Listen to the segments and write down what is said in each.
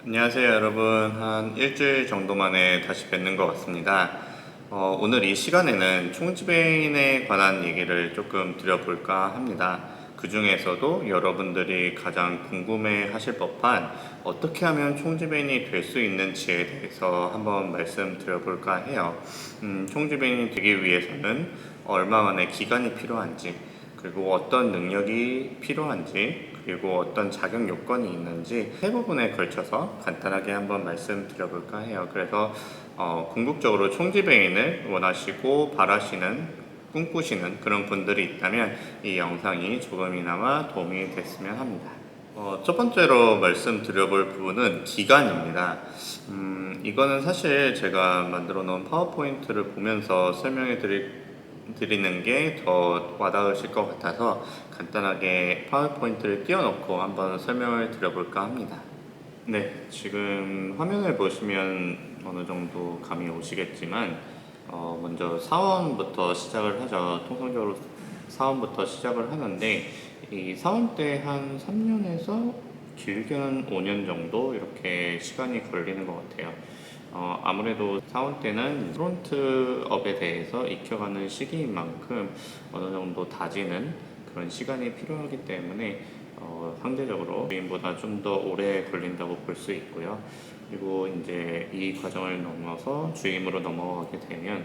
안녕하세요 여러분. 한 일주일 정도 만에 다시 뵙는 것 같습니다. 오늘 이 시간에는 총지배인에 관한 얘기를 조금 드려볼까 합니다. 그 중에서도 여러분들이 가장 궁금해 하실 법한 어떻게 하면 총지배인이 될 수 있는지에 대해서 한번 말씀드려볼까 해요. 총지배인이 되기 위해서는 얼마만의 기간이 필요한지, 그리고 어떤 능력이 필요한지, 그리고 어떤 자격 요건이 있는지 세 부분에 걸쳐서 간단하게 한번 말씀드려볼까 해요. 그래서 궁극적으로 총지배인을 원하시고 바라시는 꿈꾸시는 그런 분들이 있다면 이 영상이 조금이나마 도움이 됐으면 합니다. 첫 번째로 말씀드려볼 부분은 기간입니다. 이거는 사실 제가 만들어 놓은 파워포인트를 보면서 설명해 드리는 게 더 와닿으실 것 같아서 간단하게 파워포인트를 띄워놓고 한번 설명을 드려볼까 합니다. 네, 지금 화면을 보시면 어느 정도 감이 오시겠지만 먼저 사원부터 시작을 하죠. 통상적으로 사원부터 시작을 하는데 이 사원 때 한 3년에서 길게는 5년 정도 이렇게 시간이 걸리는 것 같아요. 아무래도 사원 때는 프론트업에 대해서 익혀가는 시기인 만큼 어느 정도 다지는 그런 시간이 필요하기 때문에 상대적으로 주인보다 좀 더 오래 걸린다고 볼 수 있고요. 그리고 이제 이 과정을 넘어서 주임으로 넘어가게 되면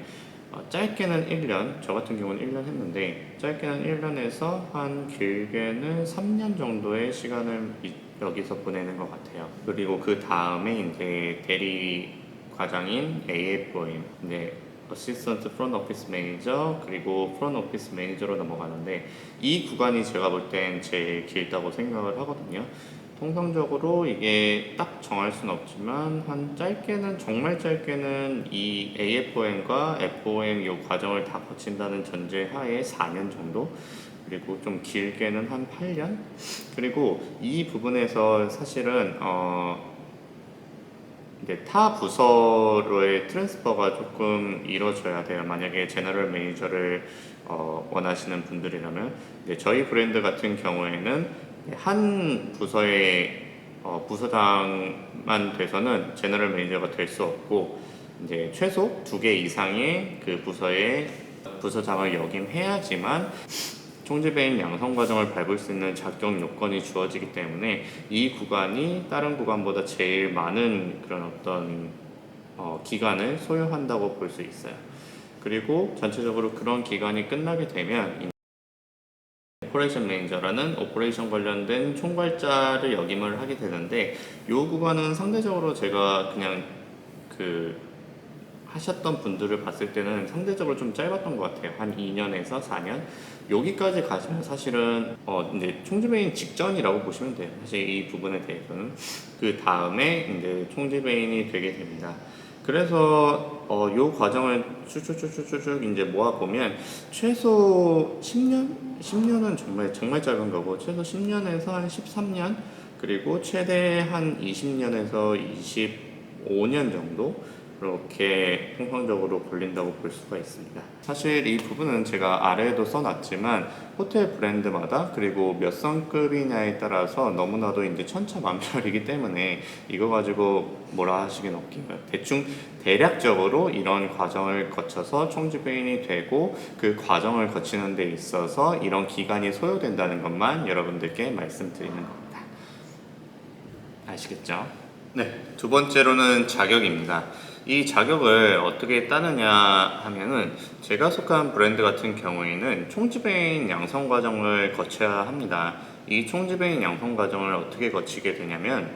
짧게는 1년, 저 같은 경우는 1년 했는데 짧게는 1년에서 한 길게는 3년 정도의 시간을 여기서 보내는 것 같아요. 그리고 그 다음에 이제 대리 과장인 AFOM, 이제 어시스턴트 프론트 오피스 매니저, 그리고 프론트 오피스 매니저로 넘어가는데 이 구간이 제가 볼 땐 제일 길다고 생각을 하거든요. 통상적으로 이게 딱 정할 수는 없지만 한 짧게는 정말 짧게는 이 AFOM과 FOM 이 과정을 다 거친다는 전제 하에 4년 정도, 그리고 좀 길게는 한 8년. 그리고 이 부분에서 사실은 이제 타 부서로의 트랜스퍼가 조금 이루어져야 돼요. 만약에 제너럴 매니저를 원하시는 분들이라면. 저희 브랜드 같은 경우에는 한 부서의 부서장만 돼서는 제너럴 매니저가 될 수 없고, 이제 최소 2개 이상의 그 부서의 부서장을 역임해야지만 총지배인 양성 과정을 밟을 수 있는 자격 요건이 주어지기 때문에 이 구간이 다른 구간보다 제일 많은 그런 어떤 기간을 소요한다고 볼 수 있어요. 그리고 전체적으로 그런 기간이 끝나게 되면 오퍼레이션 매니저라는 오퍼레이션 관련된 총괄자를 역임을 하게 되는데, 이 구간은 상대적으로 제가 그냥 하셨던 분들을 봤을 때는 상대적으로 좀 짧았던 것 같아요. 한 2년에서 4년. 여기까지 가시면 사실은 이제 총지배인 직전이라고 보시면 돼요. 사실 이 부분에 대해서는 그 다음에 이제 총지배인이 되게 됩니다. 그래서 요 과정을 쭉쭉쭉쭉쭉 이제 모아 보면 최소 10년, 10년은 정말 짧은 거고, 최소 10년에서 한 13년, 그리고 최대 한 20년에서 25년 정도 그렇게 통상적으로 걸린다고 볼 수가 있습니다. 사실 이 부분은 제가 아래에도 써놨지만 호텔 브랜드마다 그리고 몇 성급이냐에 따라서 너무나도 이제 천차만별이기 때문에 이거 가지고 뭐라 하시긴 없긴 해요. 대충 대략적으로 이런 과정을 거쳐서 총지배인이 되고 그 과정을 거치는 데 있어서 이런 기간이 소요된다는 것만 여러분들께 말씀드리는 겁니다. 아시겠죠? 네, 두 번째로는 자격입니다. 이 자격을 어떻게 따느냐 하면은 제가 속한 브랜드 같은 경우에는 총지배인 양성 과정을 거쳐야 합니다. 이 총지배인 양성 과정을 어떻게 거치게 되냐면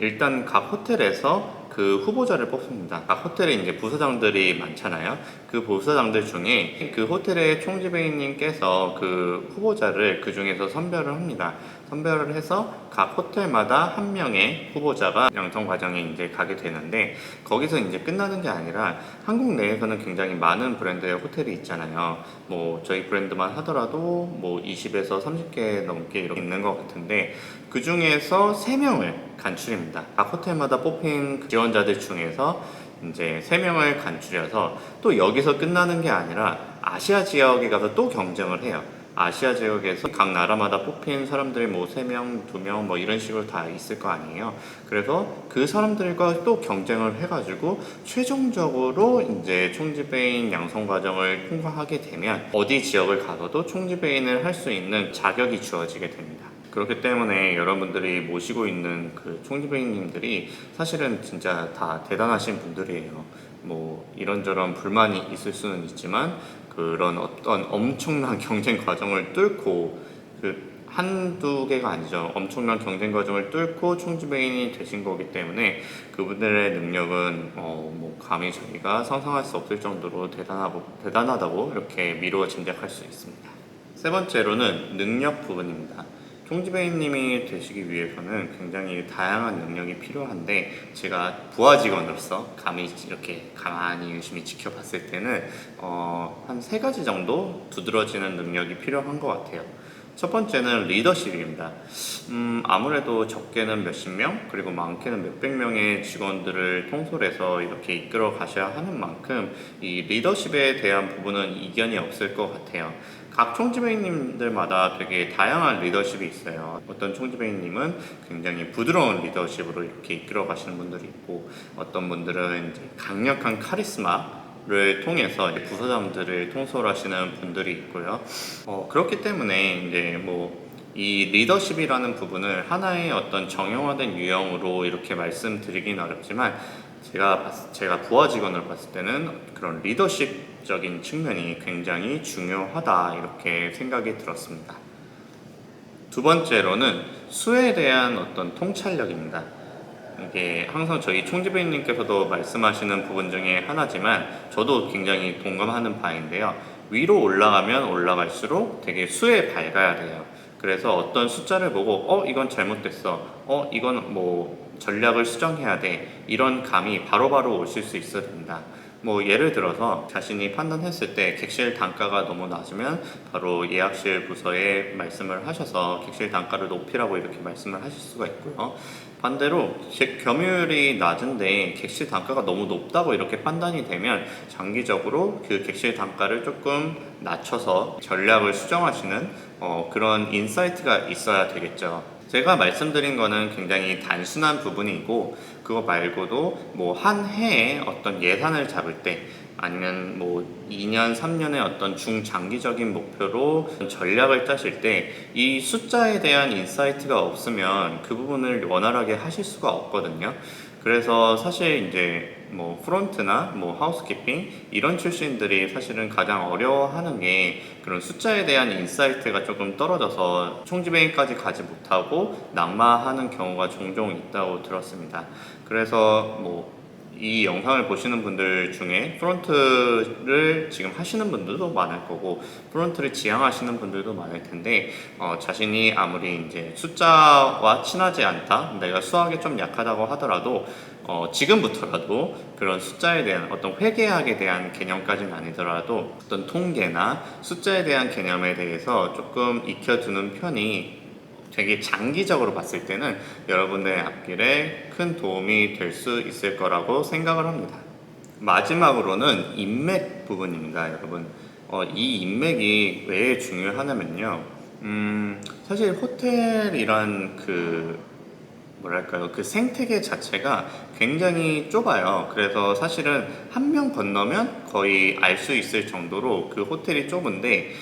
일단 각 호텔에서 그 후보자를 뽑습니다. 각 호텔에 이제 부서장들이 많잖아요. 그 부서장들 중에 그 호텔의 총지배인님께서 그 후보자를 그 중에서 선별을 합니다. 선별을 해서 각 호텔마다 한 명의 후보자가 양성 과정에 이제 가게 되는데, 거기서 이제 끝나는 게 아니라 한국 내에서는 굉장히 많은 브랜드의 호텔이 있잖아요. 뭐 저희 브랜드만 하더라도 뭐 20에서 30개 넘게 이렇게 있는 것 같은데, 그 중에서 3명을 간출입니다. 각 호텔마다 뽑힌 지원자들 중에서 이제 3명을 간추려서 또 여기서 끝나는 게 아니라 아시아 지역에 가서 또 경쟁을 해요. 아시아 지역에서 각 나라마다 뽑힌 사람들이 뭐 3명, 2명 뭐 이런 식으로 다 있을 거 아니에요. 그래서 그 사람들과 또 경쟁을 해가지고 최종적으로 이제 총지배인 양성 과정을 통과하게 되면 어디 지역을 가서도 총지배인을 할 수 있는 자격이 주어지게 됩니다. 그렇기 때문에 여러분들이 모시고 있는 그 총지배인님들이 사실은 진짜 다 대단하신 분들이에요. 뭐 이런저런 불만이 있을 수는 있지만 그런 어떤 엄청난 경쟁 과정을 뚫고 그 한두 개가 아니죠. 엄청난 경쟁 과정을 뚫고 총지배인이 되신 거기 때문에 그분들의 능력은 뭐 감히 저희가 상상할 수 없을 정도로 대단하다고 이렇게 미루어 짐작할 수 있습니다. 세 번째로는 능력 부분입니다. 총지배인님이 되시기 위해서는 굉장히 다양한 능력이 필요한데 제가 부하 직원으로서 감히 이렇게 가만히 유심히 지켜봤을 때는 한 3가지 정도 두드러지는 능력이 필요한 것 같아요. 첫 번째는 리더십입니다. 아무래도 적게는 몇십 명, 그리고 많게는 몇백 명의 직원들을 통솔해서 이렇게 이끌어 가셔야 하는 만큼 이 리더십에 대한 부분은 이견이 없을 것 같아요. 각 총지배인님들마다 되게 다양한 리더십이 있어요. 어떤 총지배인님은 굉장히 부드러운 리더십으로 이렇게 이끌어 가시는 분들이 있고, 어떤 분들은 이제 강력한 카리스마를 통해서 이제 부서장들을 통솔하시는 분들이 있고요. 그렇기 때문에 이제 뭐 이 리더십이라는 부분을 하나의 어떤 정형화된 유형으로 이렇게 말씀드리긴 어렵지만 제가 부하 직원을 봤을 때는 그런 리더십적인 측면이 굉장히 중요하다 이렇게 생각이 들었습니다. 두 번째로는 수에 대한 어떤 통찰력입니다. 이게 항상 저희 총지배인님께서도 말씀하시는 부분 중에 하나지만 저도 굉장히 동감하는 바인데요. 위로 올라가면 올라갈수록 되게 수에 밝아야 돼요. 그래서 어떤 숫자를 보고 이건 잘못됐어. 이건 뭐 전략을 수정해야 돼. 이런 감이 바로바로 오실 수 있어야 된다. 뭐 예를 들어서 자신이 판단했을 때 객실 단가가 너무 낮으면 바로 예약실 부서에 말씀을 하셔서 객실 단가를 높이라고 이렇게 말씀을 하실 수가 있고요. 반대로 점유율이 낮은데 객실 단가가 너무 높다고 이렇게 판단이 되면 장기적으로 그 객실 단가를 조금 낮춰서 전략을 수정하시는 그런 인사이트가 있어야 되겠죠. 제가 말씀드린 거는 굉장히 단순한 부분이고 그거 말고도 뭐 한 해에 어떤 예산을 잡을 때 아니면 뭐 2년, 3년의 어떤 중장기적인 목표로 전략을 짜실 때 이 숫자에 대한 인사이트가 없으면 그 부분을 원활하게 하실 수가 없거든요. 그래서 사실 이제 뭐 프론트나 뭐 하우스키핑 이런 출신들이 사실은 가장 어려워하는 게 그런 숫자에 대한 인사이트가 조금 떨어져서 총지배인까지 가지 못하고 낙마하는 경우가 종종 있다고 들었습니다. 그래서 뭐 이 영상을 보시는 분들 중에 프론트를 지금 하시는 분들도 많을 거고 프론트를 지향하시는 분들도 많을 텐데 자신이 아무리 이제 숫자와 친하지 않다, 내가 수학에 좀 약하다고 하더라도 지금부터라도 그런 숫자에 대한 어떤 회계학에 대한 개념까지는 아니더라도 어떤 통계나 숫자에 대한 개념에 대해서 조금 익혀두는 편이 되게 장기적으로 봤을 때는 여러분의 앞길에 큰 도움이 될 수 있을 거라고 생각을 합니다. 마지막으로는 인맥 부분입니다, 여러분. 이 인맥이 왜 중요하냐면요. 사실 호텔이란 뭐랄까요, 그 생태계 자체가 굉장히 좁아요. 그래서 사실은 한 명 건너면 거의 알 수 있을 정도로 그 호텔이 좁은데,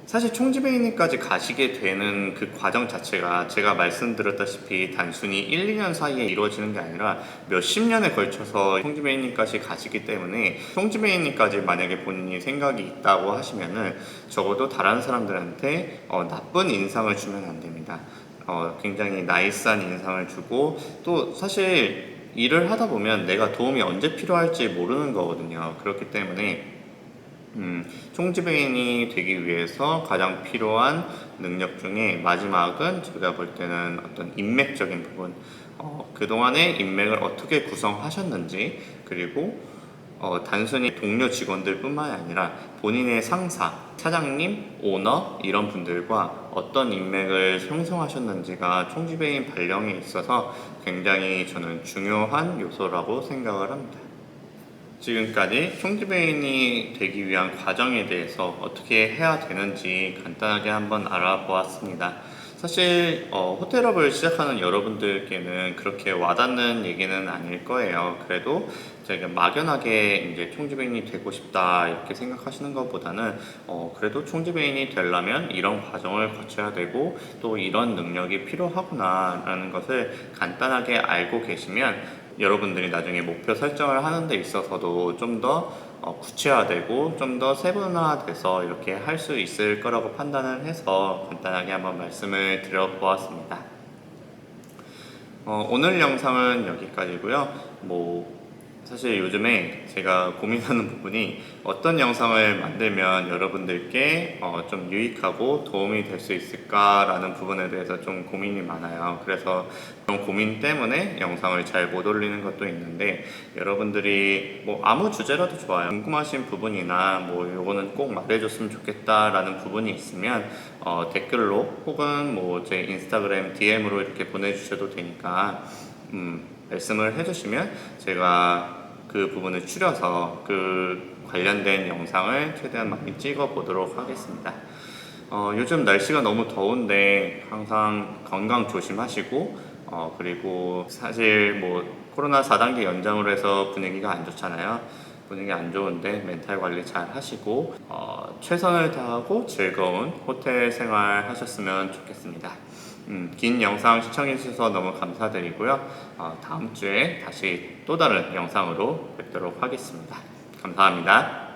사실 총지배인님까지 가시게 되는 그 과정 자체가 제가 말씀드렸다시피 단순히 1, 2년 사이에 이루어지는 게 아니라 몇십 년에 걸쳐서 총지배인님까지 가시기 때문에 총지배인님까지 만약에 본인이 생각이 있다고 하시면은 적어도 다른 사람들한테 나쁜 인상을 주면 안 됩니다. 굉장히 나이스한 인상을 주고 또 사실 일을 하다 보면 내가 도움이 언제 필요할지 모르는 거거든요. 그렇기 때문에 총지배인이 되기 위해서 가장 필요한 능력 중에 마지막은 제가 볼 때는 어떤 인맥적인 부분, 그동안의 인맥을 어떻게 구성하셨는지, 그리고 단순히 동료 직원들 뿐만이 아니라 본인의 상사, 사장님, 오너 이런 분들과 어떤 인맥을 형성하셨는지가 총지배인 발령에 있어서 굉장히 저는 중요한 요소라고 생각을 합니다. 지금까지 총지배인이 되기 위한 과정에 대해서 어떻게 해야 되는지 간단하게 한번 알아보았습니다. 사실 호텔업을 시작하는 여러분들께는 그렇게 와닿는 얘기는 아닐 거예요. 그래도 제가 막연하게 이제 총지배인이 되고 싶다 이렇게 생각하시는 것보다는 그래도 총지배인이 되려면 이런 과정을 거쳐야 되고 또 이런 능력이 필요하구나라는 것을 간단하게 알고 계시면 여러분들이 나중에 목표 설정을 하는 데 있어서도 좀 더 구체화되고 좀 더 세분화돼서 이렇게 할 수 있을 거라고 판단을 해서 간단하게 한번 말씀을 드려보았습니다. 오늘 영상은 여기까지고요. 사실 요즘에 제가 고민하는 부분이 어떤 영상을 만들면 여러분들께 좀 유익하고 도움이 될 수 있을까라는 부분에 대해서 좀 고민이 많아요. 그래서 그런 고민 때문에 영상을 잘 못 올리는 것도 있는데 여러분들이 아무 주제라도 좋아요. 궁금하신 부분이나 요거는 꼭 말해줬으면 좋겠다라는 부분이 있으면 댓글로 혹은 제 인스타그램 DM으로 이렇게 보내주셔도 되니까 말씀을 해주시면 제가 그 부분을 추려서 그 관련된 영상을 최대한 많이 찍어 보도록 하겠습니다. 요즘 날씨가 너무 더운데 항상 건강 조심하시고 그리고 사실 코로나 4단계 연장으로 해서 분위기가 안 좋잖아요. 분위기 안 좋은데 멘탈 관리 잘 하시고 최선을 다하고 즐거운 호텔 생활 하셨으면 좋겠습니다. 긴 영상 시청해주셔서 너무 감사드리고요. 다음 주에 다시 또 다른 영상으로 뵙도록 하겠습니다. 감사합니다.